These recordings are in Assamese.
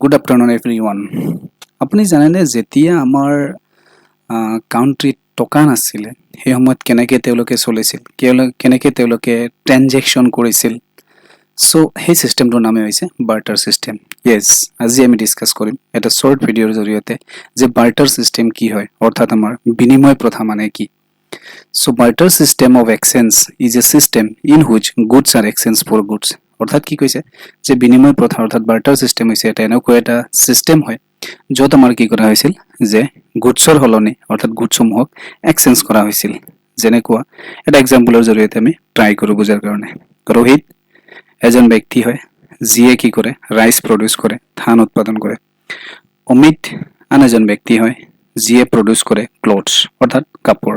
Good afternoon, everyone. আপুনি জানেনে যেতিয়া আমাৰ কাউন্ট্ৰিত টকা নাছিলে সেই সময়ত কেনেকৈ তেওঁলোকে চলিছিল কেনেকৈ তেওঁলোকে ট্ৰানজেকশ্যন কৰিছিল চ' সেই চিষ্টেমটোৰ নামে হৈছে বাৰ্টাৰ চিষ্টেম য়েছ আজি আমি ডিছকাছ কৰিম এটা শ্বৰ্ট ভিডিঅ'ৰ জৰিয়তে যে বাৰ্টাৰ চিষ্টেম কি হয় অৰ্থাৎ আমাৰ বিনিময় প্ৰথা মানে কি so' barter system of exchange is a system in which goods are exchange for goods অৰ্থাৎ কি কৈছে যে বিনিময় প্ৰথা অৰ্থাৎ বাৰ্টাৰ চিষ্টেম হৈছে এটা এনেকুৱা এটা চিষ্টেম হয় য'ত আমাৰ কি কৰা হৈছিল যে গুডছৰ সলনি অৰ্থাৎ গুডছসমূহক এক্সচেঞ্জ কৰা হৈছিল যেনেকুৱা এটা এক্সাম্পলৰ জৰিয়তে আমি ট্ৰাই কৰোঁ বুজাৰ কাৰণে ৰোহিত এজন ব্যক্তি হয় যিয়ে কি কৰে ৰাইচ প্ৰডিউচ কৰে ধান উৎপাদন কৰে অমিত আন এজন ব্যক্তি হয় যিয়ে প্ৰডিউচ কৰে ক্লথছ অৰ্থাৎ কাপোৰ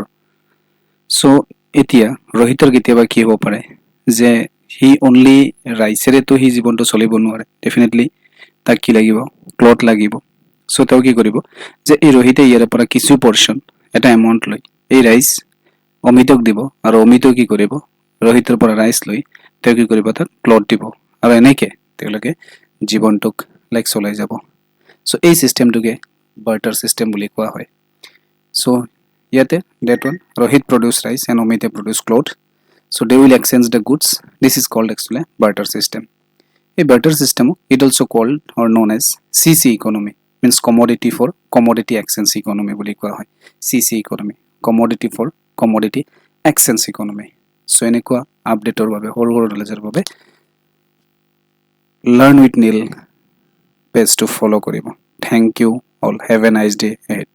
চ' এতিয়া ৰোহিতৰ কেতিয়াবা কি হ'ব পাৰে যে সি অনলি ৰাইচেৰেতো সি জীৱনটো চলিব নোৱাৰে ডেফিনেটলি তাক কি লাগিব ক্লথ লাগিব চ' তেওঁ কি কৰিব যে এই ৰোহিতে ইয়াৰ পৰা কিছু পৰ্চন এটা এমাউণ্ট লৈ এই ৰাইচ অমিতক দিব আৰু অমিতও কি কৰিব ৰোহিতৰ পৰা ৰাইচ লৈ তেওঁ কি কৰিব তাক ক্লথ দিব আৰু এনেকৈ তেওঁলোকে জীৱনটোক চলাই যাব চ' এই চিষ্টেমটোকে বাৰ্টাৰ চিষ্টেম বুলি কোৱা হয় চ' ইয়াতে that one Rohit produce rice and অমিতে produce cloth so' they will exchange the goods this is called actually barter system এই বাৰ্টাৰ চিষ্টেমক it also' called or known as CC economy means commodity for commodity exchange economy বুলি কোৱা হয় CC economy commodity for commodity exchange economy so এনেকুৱা আপডেটৰ বাবে সৰু নলেজৰ বাবে learn with Neil page to follow কৰিব thank you all have a nice day ahead